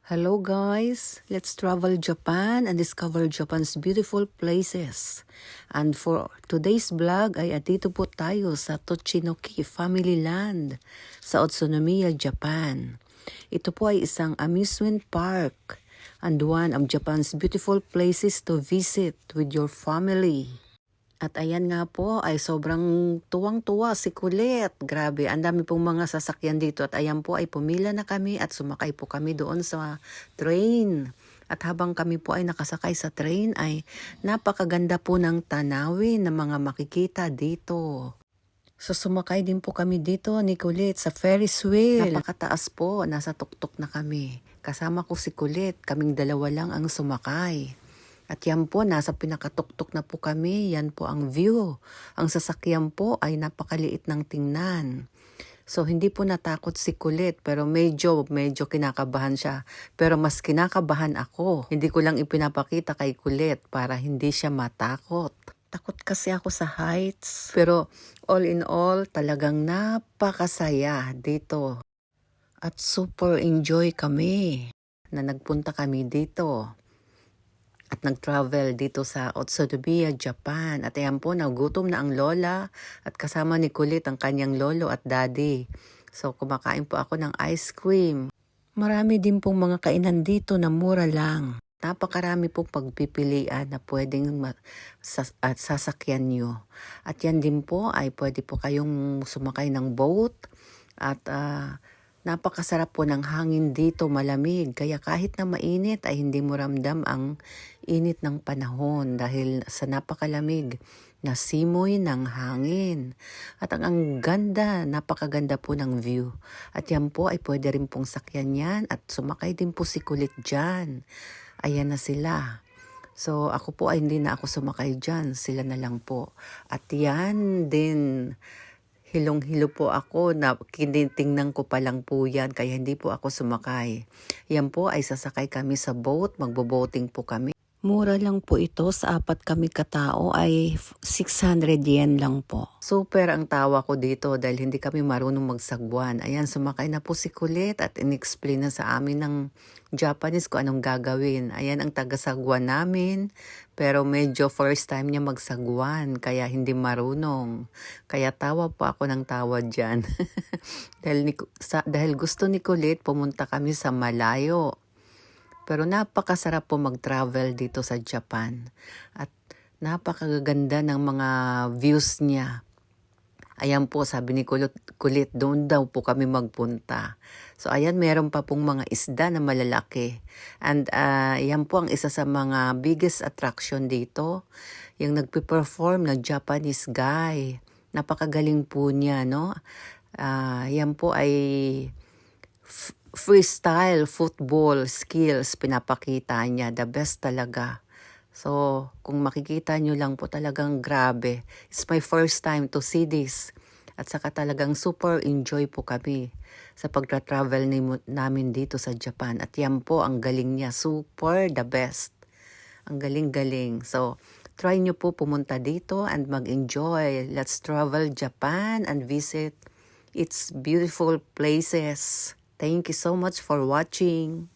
Hello guys, let's travel Japan and discover Japan's beautiful places. And for today's vlog ay dito po tayo sa Tochinoki Family Land sa Utsunomiya, Japan. Ito po ay isang amusement park and one of Japan's beautiful places to visit with your family. At ayan nga po ay sobrang tuwang-tuwa si Kulit. Grabe, ang dami pong mga sasakyan dito at ayan po ay pumila na kami at sumakay po kami doon sa train. At habang kami po ay nakasakay sa train ay napakaganda po ng tanawin na mga makikita dito. So sumakay din po kami dito ni Kulit sa Ferris wheel. Napakataas po, nasa tuktok na kami. Kasama ko si Kulit, kaming dalawa lang ang sumakay. At yan po, nasa pinakatuktok na po kami, yan po ang view. Ang sasakyan po ay napakaliit ng tingnan. So hindi po natakot si Kulit pero medyo kinakabahan siya. Pero mas kinakabahan ako. Hindi ko lang ipinapakita kay Kulit para hindi siya matakot. Takot kasi ako sa heights. Pero all in all, talagang napakasaya dito. At super enjoy kami na nagpunta kami dito. At nag-travel dito sa Utsunomiya, Japan. At ayan po, nagutom na ang lola at kasama ni Kulit ang kanyang lolo at daddy. So kumakain po ako ng ice cream. Marami din pong mga kainan dito na mura lang. Napakarami pong pagpipilian na pwedeng sasakyan nyo. At yan din po ay pwede po kayong sumakay ng boat at napakasarap po ng hangin dito, malamig. Kaya kahit na mainit ay hindi mo ramdam ang init ng panahon dahil sa napakalamig na simoy ng hangin. At ang ganda, napakaganda po ng view. At yan po ay pwede rin pong sakyan yan at sumakay din po si Kulit dyan. Ayan na sila. So ako po ay hindi na ako sumakay dyan, sila na lang po. At yan din, hilong-hilo po ako na kinitingnan ko pa lang po yan kaya hindi po ako sumakay. Yan po ay sasakay kami sa boat, magbo-boating po kami. Mura lang po ito, sa apat kami katao ay 600 yen lang po. Super ang tawa ko dito dahil hindi kami marunong magsagwan. Ayan, sumakay na po si Kulit at in-explain na sa amin ng Japanese kung anong gagawin. Ayan ang tagasagwan namin, pero medyo first time niya magsagwan kaya hindi marunong. Kaya tawa po ako ng tawa dyan. dahil gusto ni Kulit, pumunta kami sa malayo. Pero napakasarap po mag-travel dito sa Japan. At napakaganda ng mga views niya. Ayan po, sabi ni Kulit, doon daw po kami magpunta. So ayan, meron pa pong mga isda na malalaki. And ayan po ang isa sa mga biggest attraction dito. Yung nagpe-perform na Japanese guy. Napakagaling po niya, no? Yan po ay freestyle football skills pinapakita niya. The best talaga. So, kung makikita nyo lang po talagang grabe. It's my first time to see this. At saka talagang super enjoy po kami sa pagtra-travel namin dito sa Japan. At yan po, ang galing niya. Super the best. Ang galing-galing. So, try nyo po pumunta dito and mag-enjoy. Let's travel Japan and visit its beautiful places. Thank you so much for watching.